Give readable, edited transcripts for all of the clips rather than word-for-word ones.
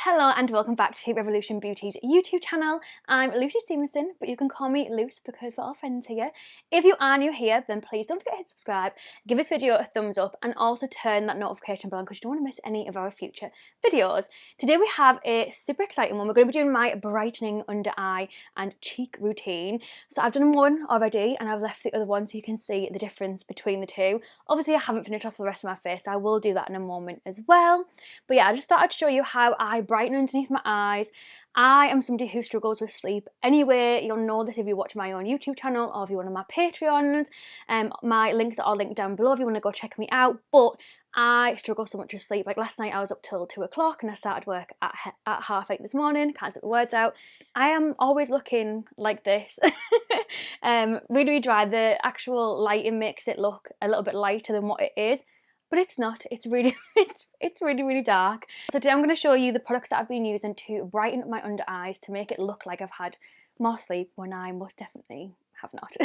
Hello and welcome back to Revolution Beauty's YouTube channel. I'm Lucy Stevenson, but you can call me Luce because we're all friends here. If you are new here, then please don't forget to hit subscribe, give this video a thumbs up, and also turn that notification bell on because you don't want to miss any of our future videos. Today we have a super exciting one. We're going to be doing my brightening under eye and cheek routine. So I've done one already and I've left the other one so you can see the difference between the two. Obviously I haven't finished off the rest of my face, so I will do that in a moment as well. But yeah, I just thought I'd show you how I brighten underneath my eyes. I am somebody who struggles with sleep anyway. You'll know this if you watch my own YouTube channel or if you're one of my Patreons. My links are all linked down below if you want to go check me out. But I struggle so much with sleep. Like last night I was up till 2 o'clock and I started work at 8:30 this morning. Can't get the words out. I am always looking like this. Really dry. The actual lighting makes it look a little bit lighter than what it is. But it's not, it's really really dark. So today I'm going to show you the products that I've been using to brighten up my under eyes to make it look like I've had more sleep when I most definitely have not.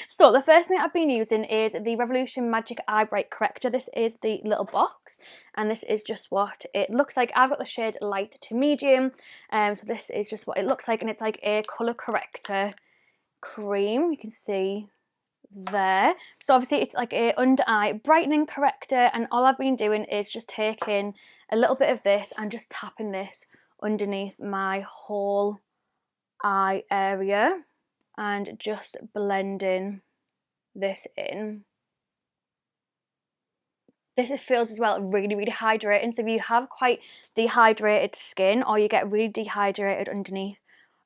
So the first thing I've been using is the Revolution Magic Eye Bright Corrector. This is the little box and this is just what it looks like. I've got the shade light to medium, so this is just what it looks like, and it's like a colour corrector cream, you can see there. So obviously it's like a under eye brightening corrector, and all I've been doing is just taking a little bit of this and just tapping this underneath my whole eye area and just blending this in. This feels as well really hydrating, so if you have quite dehydrated skin or you get really dehydrated underneath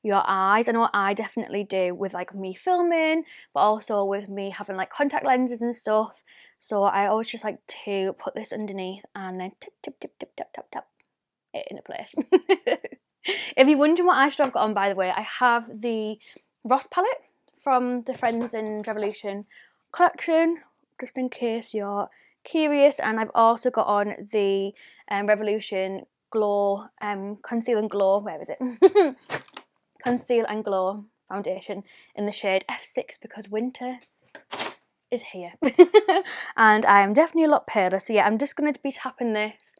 your eyes, I know I definitely do with like me filming, but also with me having like contact lenses and stuff, so I always just like to put this underneath and then tap it into place. If you're wondering what eyeshadow I've got on, by the way, I have the Ross palette from the Friends in Revolution collection, just in case you're curious, and I've also got on the Revolution Glow Conceal and Glow, where is it? Conceal and Glow foundation in the shade F6 because winter is here. And I am definitely a lot paler, so yeah, I'm just going to be tapping this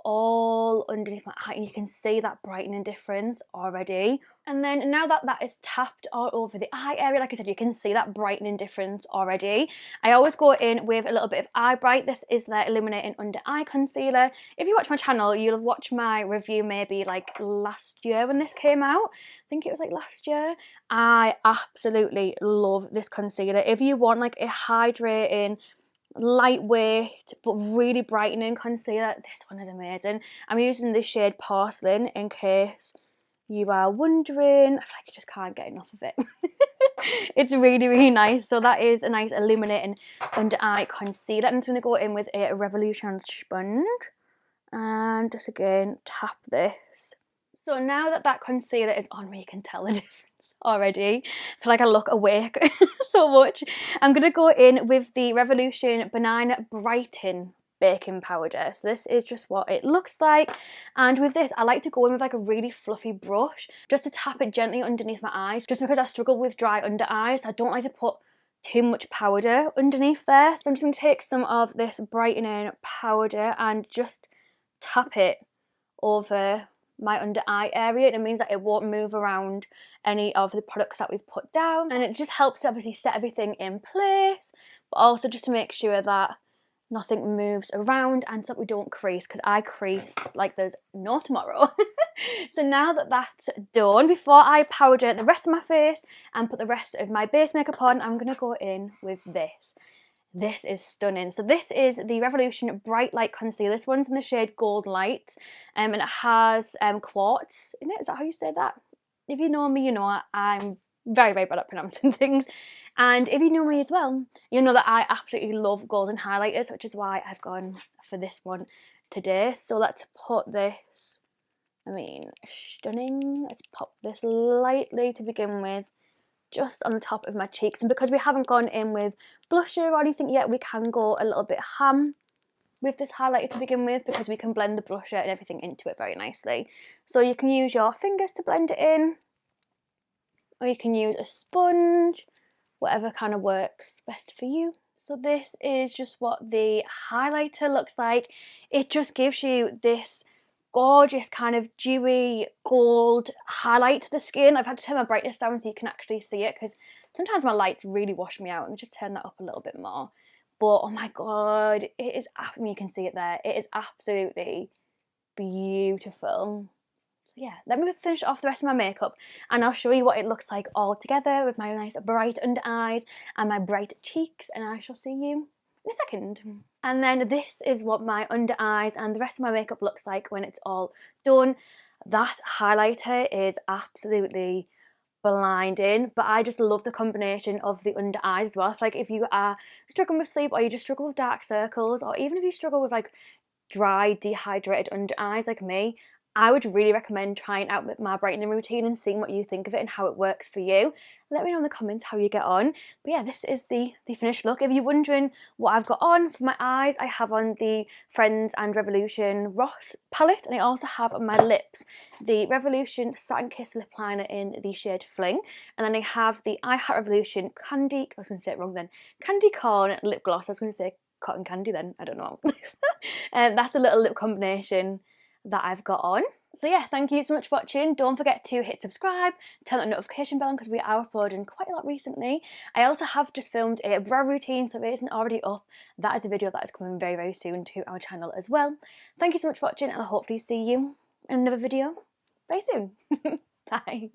all underneath my eye and you can see that brightening difference already. And then now that that is tapped all over the eye area, like I said, you can see that brightening difference already. I always go in with a little bit of Eye Bright. This is their Illuminating Under Eye Concealer. If you watch my channel, you'll have watched my review maybe like last year when this came out. I think it was like last year. I absolutely love this concealer. If you want like a hydrating, lightweight but really brightening concealer, this one is amazing. I'm using the shade Porcelain in case you are wondering. I feel like you just can't get enough of it. It's really nice. So that is a nice illuminating under eye concealer. I'm just going to go in with a Revolution sponge and just again tap this. So now that that concealer is on me, you can tell the difference already. I feel like I look awake so much. I'm going to go in with the Revolution Benign Brighten Baking Powder. So this is just what it looks like, and with this I like to go in with like a really fluffy brush just to tap it gently underneath my eyes, just because I struggle with dry under eyes. I don't like to put too much powder underneath there, so I'm just going to take some of this brightening powder and just tap it over my under eye area. It means that it won't move around any of the products that we've put down, and it just helps to obviously set everything in place, but also just to make sure that nothing moves around and so that we don't crease, because I crease like there's no tomorrow. So now that that's done, before I powder the rest of my face and put the rest of my base makeup on, I'm going to go in with this. This is stunning. So this is the Revolution Bright Light Concealer. This one's in the shade Gold Light, and it has quartz in it. Is that how you say that? If you know me, you know I'm very bad at pronouncing things. And if you know me as well, you know that I absolutely love golden highlighters, which is why I've gone for this one today. So let's put this, stunning. Let's pop this lightly to begin with, just on the top of my cheeks. And because we haven't gone in with blusher or anything yet, we can go a little bit ham with this highlighter to begin with, because we can blend the blusher and everything into it very nicely. So you can use your fingers to blend it in, or you can use a sponge, whatever kind of works best for you. So this is just what the highlighter looks like. It just gives you this gorgeous kind of dewy gold highlight to the skin. I've had to turn my brightness down so you can actually see it, because sometimes my lights really wash me out. Let me just turn that up a little bit more. But oh my god, it is, I mean, you can see it there, it is absolutely beautiful. So yeah, let me finish off the rest of my makeup and I'll show you what it looks like all together with my nice bright under eyes and my bright cheeks, and I shall see you in a second. And then this is what my under eyes and the rest of my makeup looks like when it's all done. That highlighter is absolutely blinding, but I just love the combination of the under eyes as well. So like if you are struggling with sleep, or you just struggle with dark circles, or even if you struggle with like dry, dehydrated under eyes like me, I would really recommend trying out my brightening routine and seeing what you think of it and how it works for you. Let me know in the comments how you get on. But yeah, this is the finished look. If you're wondering what I've got on for my eyes, I have on the Friends and Revolution Ross palette, and I also have on my lips the Revolution Satin Kiss lip liner in the shade Fling, and then I have the I Heart Revolution Candy, I was going to say it wrong then, Candy Corn lip gloss. I was going to say cotton candy then, I don't know. That's a little lip combination that I've got on. So yeah, thank you so much for watching. Don't forget to hit subscribe, turn that notification bell on, because we are uploading quite a lot recently. I also have just filmed a brow routine, so if it isn't already up, that is a video that is coming very, very soon to our channel as well. Thank you so much for watching, and I'll hopefully see you in another video very soon. Bye.